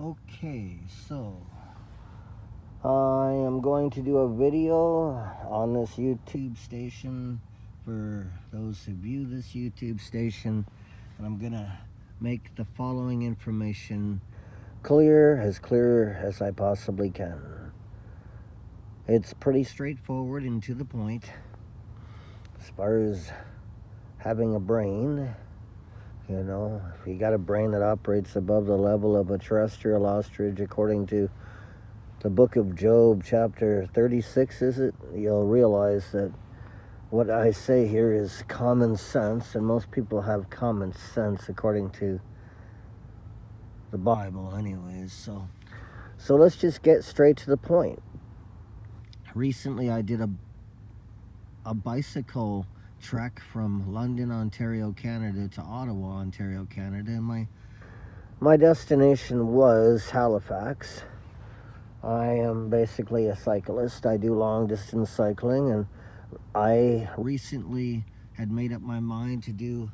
Okay, so I am going to do a video on this YouTube station for those who view this YouTube station, and I'm gonna make the following information clear as I possibly can. It's pretty straightforward and to the point as far as having a brain. You know, if you got a brain that operates above the level of a terrestrial ostrich, according to the book of Job, chapter 36, is it? You'll realize that what I say here is common sense, and most people have common sense according to the Bible anyways. So let's just get straight to the point. Recently I did a bicycle trek from London, Ontario, Canada to Ottawa, Ontario, Canada, and my destination was Halifax. I am basically a cyclist. I do long distance cycling, and I recently had made up my mind to do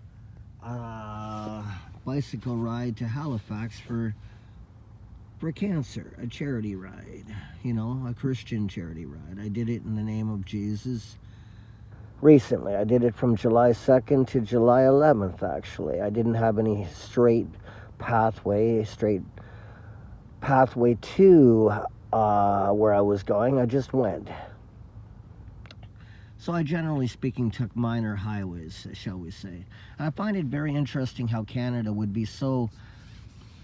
a bicycle ride to Halifax for cancer, a charity ride, a Christian charity ride. I did it in the name of Jesus. Recently, I did it from July 2nd to July 11th, actually. I didn't have any straight pathway to where I was going. I just went. So I, generally speaking, took minor highways, shall we say. I find it very interesting how Canada would be so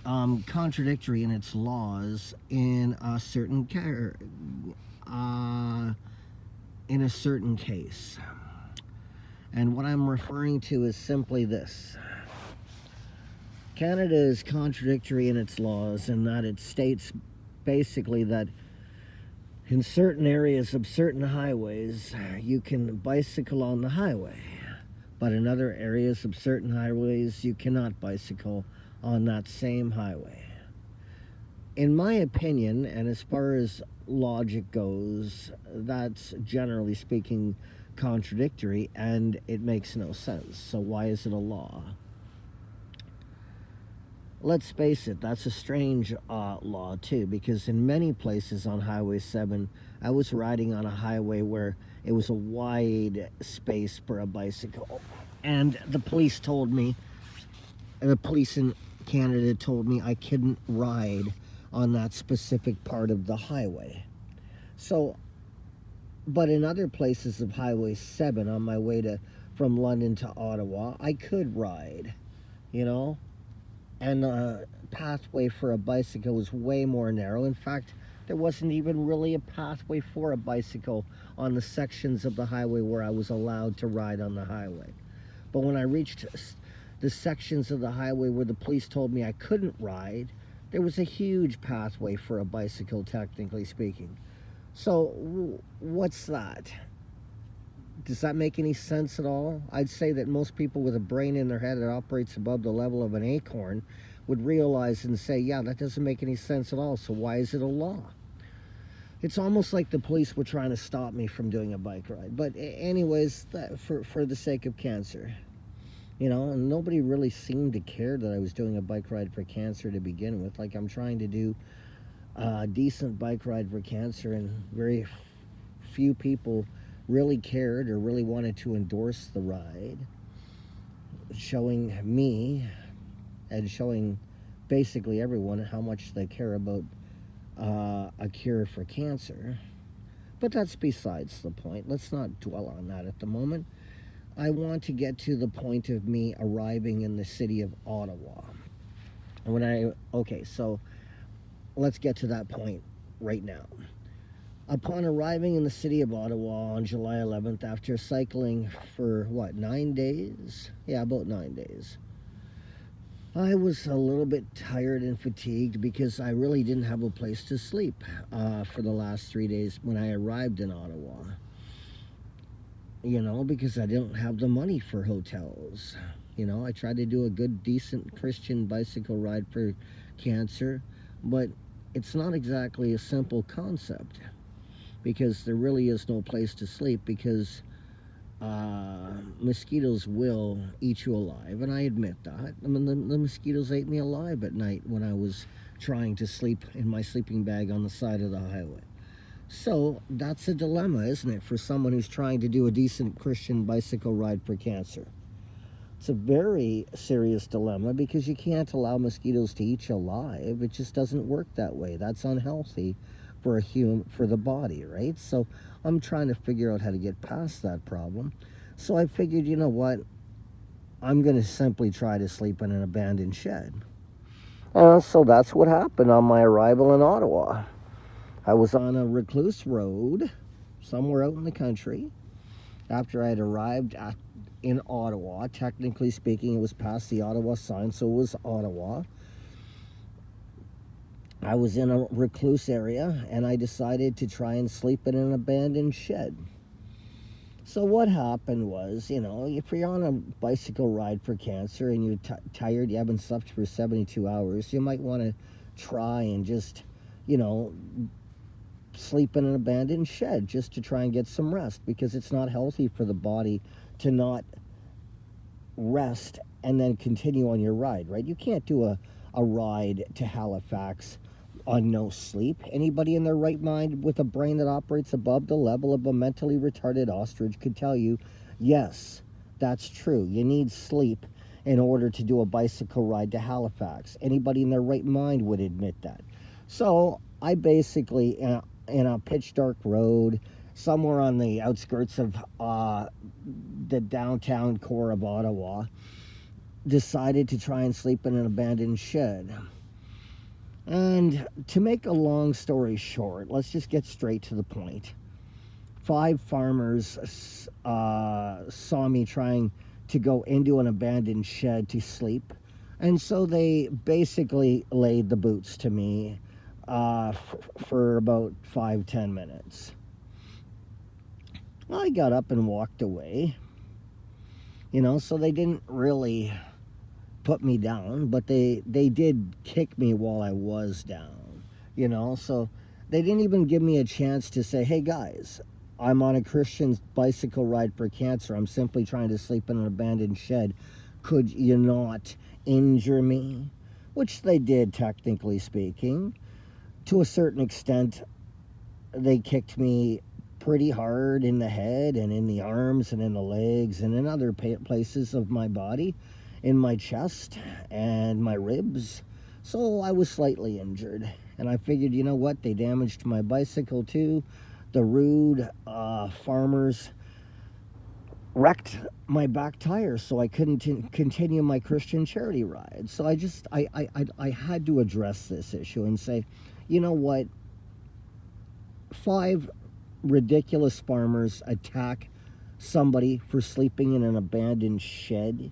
contradictory in its laws in a certain case. And what I'm referring to is simply this. Canada is contradictory in its laws in that it states basically that in certain areas of certain highways, you can bicycle on the highway. But in other areas of certain highways, you cannot bicycle on that same highway. In my opinion, and as far as logic goes, that's generally speaking contradictory, and it makes no sense. So why is it a law? Let's face it, that's a strange law too, because in many places on Highway 7, I was riding on a highway where it was a wide space for a bicycle. And the police in Canada told me I couldn't ride on that specific part of the highway. So, but in other places of Highway 7 on my way from London to Ottawa, I could ride, and the pathway for a bicycle was way more narrow. In fact, there wasn't even really a pathway for a bicycle on the sections of the highway where I was allowed to ride on the highway. But when I reached the sections of the highway where the police told me I couldn't ride, there was a huge pathway for a bicycle, technically speaking. So what's that? Does that make any sense at all? I'd say that most people with a brain in their head that operates above the level of an acorn would realize and say, yeah, that doesn't make any sense at all, so why is it a law? It's almost like the police were trying to stop me from doing a bike ride. But anyways, for the sake of cancer, and nobody really seemed to care that I was doing a bike ride for cancer to begin with. Like, I'm trying to do a decent bike ride for cancer, and very few people really cared or really wanted to endorse the ride, showing me and showing basically everyone how much they care about a cure for cancer. But that's besides the point. Let's not dwell on that at the moment. I want to get to the point of me arriving in the city of Ottawa. So let's get to that point right now. Upon arriving in the city of Ottawa on July 11th, after cycling for, 9 days? Yeah, about 9 days. I was a little bit tired and fatigued because I really didn't have a place to sleep for the last 3 days when I arrived in Ottawa. Because I didn't have the money for hotels. I tried to do a good, decent Christian bicycle ride for cancer, but it's not exactly a simple concept, because there really is no place to sleep, because mosquitoes will eat you alive, and I admit that. I mean, the mosquitoes ate me alive at night when I was trying to sleep in my sleeping bag on the side of the highway. So that's a dilemma, isn't it, for someone who's trying to do a decent Christian bicycle ride for cancer? It's a very serious dilemma because you can't allow mosquitoes to eat you alive. It just doesn't work that way. That's unhealthy for a human, for the body, right? So I'm trying to figure out how to get past that problem. So I figured, you know what? I'm going to simply try to sleep in an abandoned shed. So that's what happened on my arrival in Ottawa. I was on a recluse road somewhere out in the country after I had arrived in Ottawa. Technically speaking, it was past the Ottawa sign, so it was Ottawa. I was in a recluse area, and I decided to try and sleep in an abandoned shed. So what happened was, you know, if you're on a bicycle ride for cancer and you're tired, you haven't slept for 72 hours, you might want to try and just, you know, sleep in an abandoned shed just to try and get some rest, because it's not healthy for the body to not rest and then continue on your ride, right? You can't do a ride to Halifax on no sleep. Anybody in their right mind with a brain that operates above the level of a mentally retarded ostrich could tell you, yes, that's true. You need sleep in order to do a bicycle ride to Halifax. Anybody in their right mind would admit that. So I basically, in a pitch dark road, somewhere on the outskirts of the downtown core of Ottawa, decided to try and sleep in an abandoned shed. And to make a long story short, let's just get straight to the point. 5 farmers saw me trying to go into an abandoned shed to sleep, and so they basically laid the boots to me for about 5-10 minutes. Well, I got up and walked away, you know, so they didn't really put me down, but they did kick me while I was down, you know. So they didn't even give me a chance to say, hey guys, I'm on a Christian bicycle ride for cancer, I'm simply trying to sleep in an abandoned shed, could you not injure me? Which they did, technically speaking. To a certain extent, they kicked me pretty hard in the head and in the arms and in the legs and in other places of my body, in my chest and my ribs. So I was slightly injured, and I figured, you know what, they damaged my bicycle too. The rude farmers wrecked my back tire, so I couldn't continue my Christian charity ride. So I had to address this issue and say, you know what, 5 ridiculous farmers attack somebody for sleeping in an abandoned shed.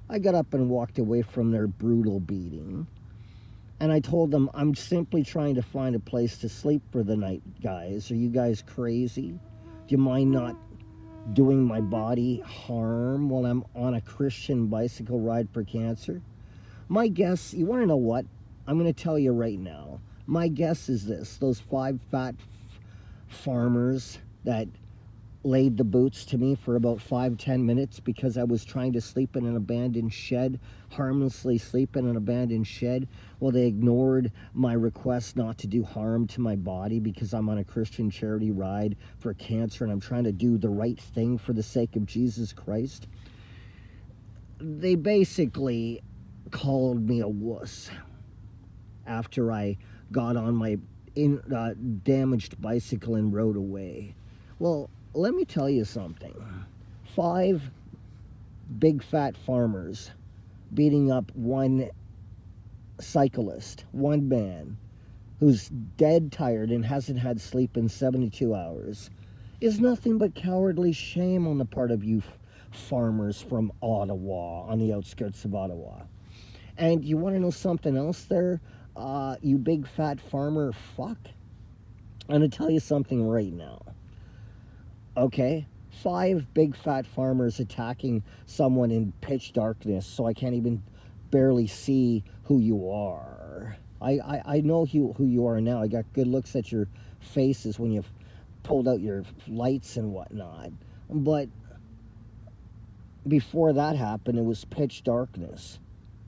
I got up and walked away from their brutal beating, and I told them, I'm simply trying to find a place to sleep for the night, guys. Are you guys crazy? Do you mind not doing my body harm while I'm on a Christian bicycle ride for cancer? My guess, you want to know what? I'm going to tell you right now. My guess is this: those 5 fat farmers that laid the boots to me for about 5-10 minutes because I was trying to sleep in an abandoned shed, harmlessly sleep in an abandoned shed. Well, they ignored my request not to do harm to my body because I'm on a Christian charity ride for cancer and I'm trying to do the right thing for the sake of Jesus Christ. They basically called me a wuss after I got on my damaged bicycle and rode away. Well, let me tell you something. 5 big fat farmers beating up one cyclist, one man who's dead tired and hasn't had sleep in 72 hours is nothing but cowardly shame on the part of you farmers from Ottawa, on the outskirts of Ottawa. And you want to know something else there, you big fat farmer fuck? I'm going to tell you something right now. Okay, 5 big fat farmers attacking someone in pitch darkness, so I can't even barely see who you are. I know who you are now. I got good looks at your faces when you've pulled out your lights and whatnot. But before that happened, it was pitch darkness.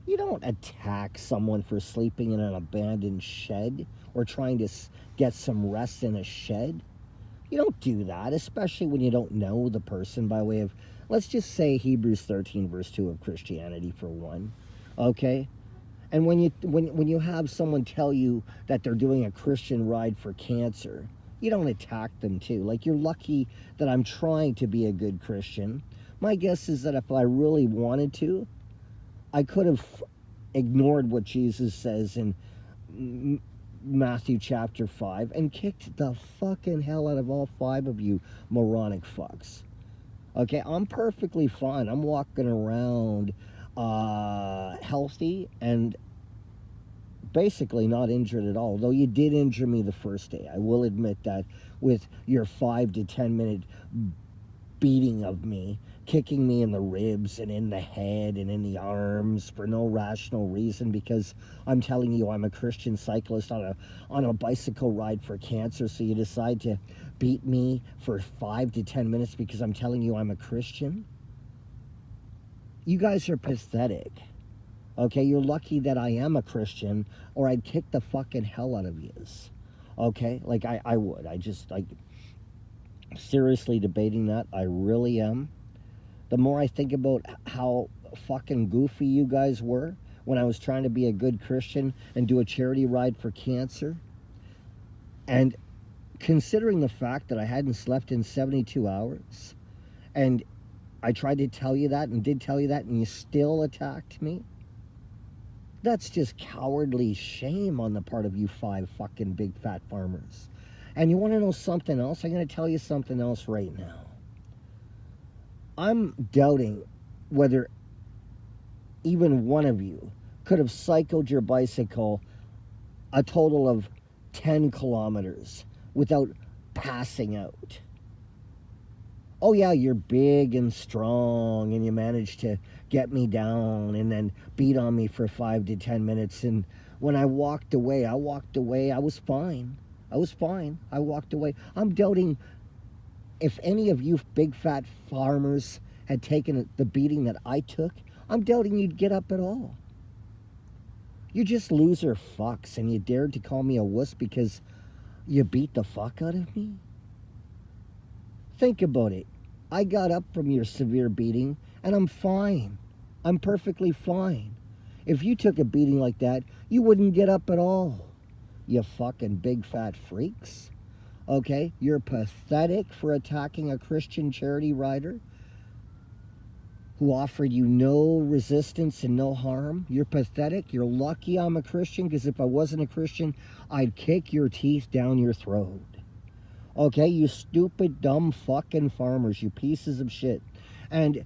You don't attack someone for sleeping in an abandoned shed or trying to get some rest in a shed. You don't do that, especially when you don't know the person by way of, let's just say Hebrews 13 verse 2 of Christianity for one. Okay? And when you have someone tell you that they're doing a Christian ride for cancer, you don't attack them too. Like, you're lucky that I'm trying to be a good Christian. My guess is that if I really wanted to, I could have ignored what Jesus says in Matthew chapter 5 and kicked the fucking hell out of all 5 of you moronic fucks. Okay, I'm perfectly fine. I'm walking around healthy and basically not injured at all. Though you did injure me the first day. I will admit that, with your 5 to 10 minute beating of me, kicking me in the ribs and in the head and in the arms for no rational reason, because I'm telling you I'm a Christian cyclist on a bicycle ride for cancer, so you decide to beat me for 5 to 10 minutes because I'm telling you I'm a Christian. You guys are pathetic. Okay, you're lucky that I am a Christian, or I'd kick the fucking hell out of yous. Okay, like I would. Seriously debating that. I really am. The more I think about how fucking goofy you guys were when I was trying to be a good Christian and do a charity ride for cancer, and considering the fact that I hadn't slept in 72 hours, and I tried to tell you that and did tell you that, and you still attacked me, that's just cowardly shame on the part of you 5 fucking big fat farmers. And you want to know something else? I'm going to tell you something else right now. I'm doubting whether even one of you could have cycled your bicycle a total of 10 kilometers without passing out. Oh yeah, you're big and strong and you managed to get me down and then beat on me for 5 to 10 minutes. And when I walked away, I was fine. I walked away. I'm doubting if any of you big fat farmers had taken the beating that I took, I'm doubting you'd get up at all. You just loser fucks, and you dared to call me a wuss because you beat the fuck out of me? Think about it. I got up from your severe beating, and I'm fine. I'm perfectly fine. If you took a beating like that, you wouldn't get up at all. You fucking big fat freaks. Okay? You're pathetic for attacking a Christian charity rider who offered you no resistance and no harm. You're pathetic. You're lucky I'm a Christian, because if I wasn't a Christian, I'd kick your teeth down your throat. Okay, you stupid, dumb fucking farmers, you pieces of shit. And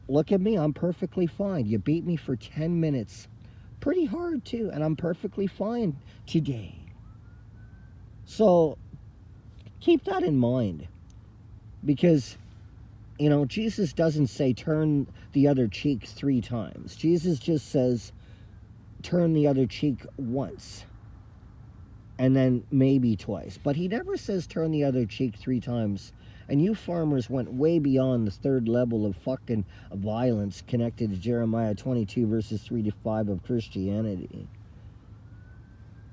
look at me, I'm perfectly fine. You beat me for 10 minutes. Pretty hard too, and I'm perfectly fine today. So keep that in mind, because, you know, Jesus doesn't say turn the other cheek 3 times. Jesus just says turn the other cheek once, and then maybe twice. But he never says turn the other cheek 3 times. And you farmers went way beyond the 3rd level of fucking violence connected to Jeremiah 22 verses 3 to 5 of Christianity.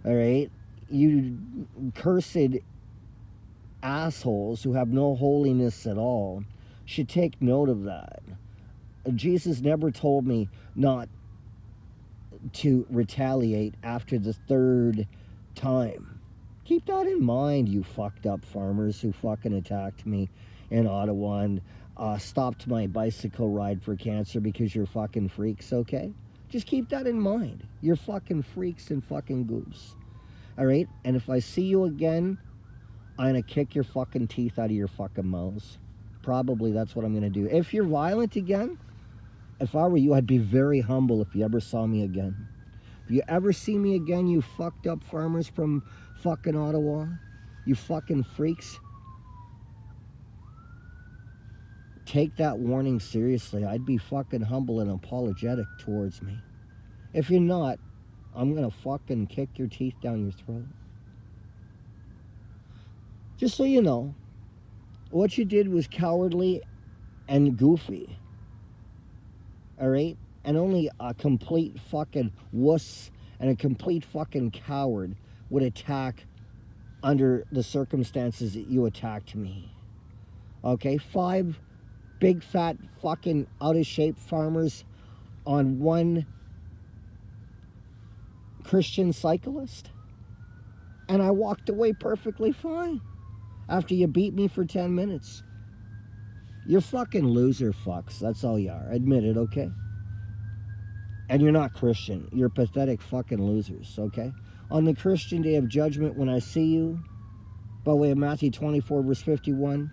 All right? You cursed assholes who have no holiness at all should take note of that. Jesus never told me not to retaliate after the 3rd time. Keep that in mind, you fucked up farmers who fucking attacked me in Ottawa and stopped my bicycle ride for cancer because you're fucking freaks, okay? Just keep that in mind. You're fucking freaks and fucking goofs. All right? And if I see you again, I'm going to kick your fucking teeth out of your fucking mouths. Probably that's what I'm going to do. If you're violent again, if I were you, I'd be very humble if you ever saw me again. If you ever see me again, you fucked up farmers from fucking Ottawa, you fucking freaks, take that warning seriously. I'd be fucking humble and apologetic towards me. If you're not, I'm gonna fucking kick your teeth down your throat. Just so you know, what you did was cowardly and goofy. all right? And only a complete fucking wuss and a complete fucking coward would attack under the circumstances that you attacked me. Okay? 5 big fat fucking out of shape farmers on one Christian cyclist. And I walked away perfectly fine after you beat me for 10 minutes. You're fucking loser fucks. That's all you are. Admit it, okay? And you're not Christian. You're pathetic fucking losers, okay? On the Christian day of judgment, when I see you, by way of Matthew 24, verse 51,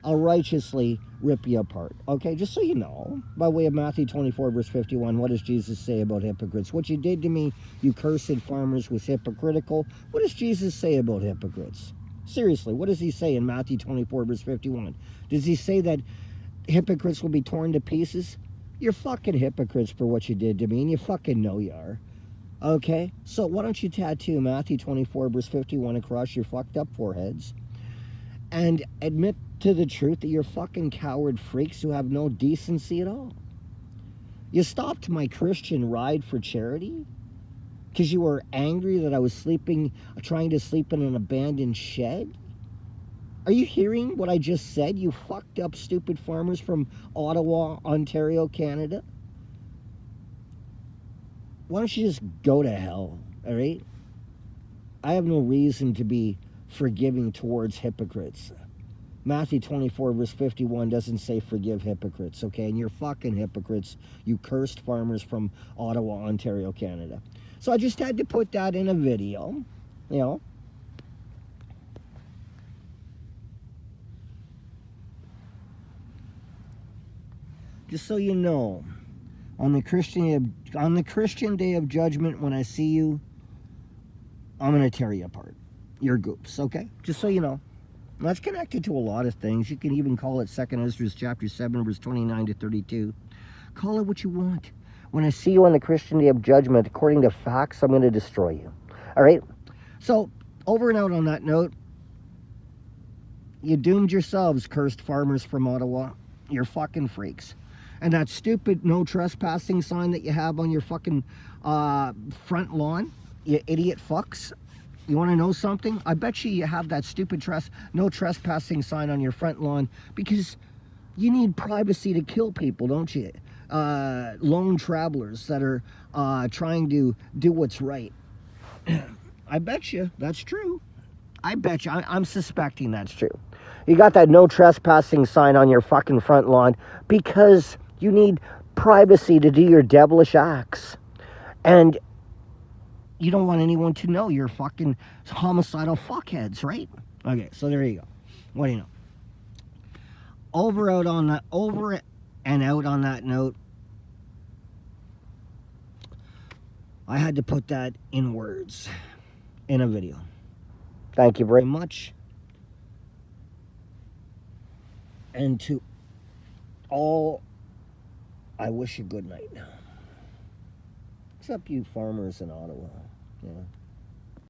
I'll righteously rip you apart, okay? Just so you know, by way of Matthew 24, verse 51, what does Jesus say about hypocrites? What you did to me, you cursed farmers, was hypocritical. What does Jesus say about hypocrites? Seriously, what does he say in Matthew 24, verse 51? Does he say that hypocrites will be torn to pieces? You're fucking hypocrites for what you did to me, and you fucking know you are. Okay? So why don't you tattoo Matthew 24, verse 51 across your fucked up foreheads and admit to the truth that you're fucking coward freaks who have no decency at all. You stopped my Christian ride for charity because you were angry that I was trying to sleep in an abandoned shed? Are you hearing what I just said, you fucked up stupid farmers from Ottawa, Ontario, Canada? Why don't you just go to hell, all right? I have no reason to be forgiving towards hypocrites. Matthew 24, verse 51 doesn't say forgive hypocrites, okay? And you're fucking hypocrites, you cursed farmers from Ottawa, Ontario, Canada. So I just had to put that in a video, you know. Just so you know, on the Christian day of judgment, when I see you, I'm going to tear you apart. You're goofs, okay? Just so you know. And that's connected to a lot of things. You can even call it 2 Ezra chapter 7, verse 29 to 32. Call it what you want. When I see you on the Christian day of judgment, according to facts, I'm going to destroy you. All right? So, over and out on that note, you doomed yourselves, cursed farmers from Ottawa. You're fucking freaks. And that stupid no trespassing sign that you have on your fucking front lawn, you idiot fucks. You want to know something? I bet you have that stupid no trespassing sign on your front lawn because you need privacy to kill people, don't you? Lone travelers that are trying to do what's right. I bet you that's true. I bet you. I'm suspecting that's true. You got that no trespassing sign on your fucking front lawn because you need privacy to do your devilish acts. And you don't want anyone to know you're fucking homicidal fuckheads, right? Okay, so there you go. What do you know? Over and out on that note, I had to put that in words in a video. Thank you very much. And to all, I wish you good night. Except you farmers in Ottawa. Yeah.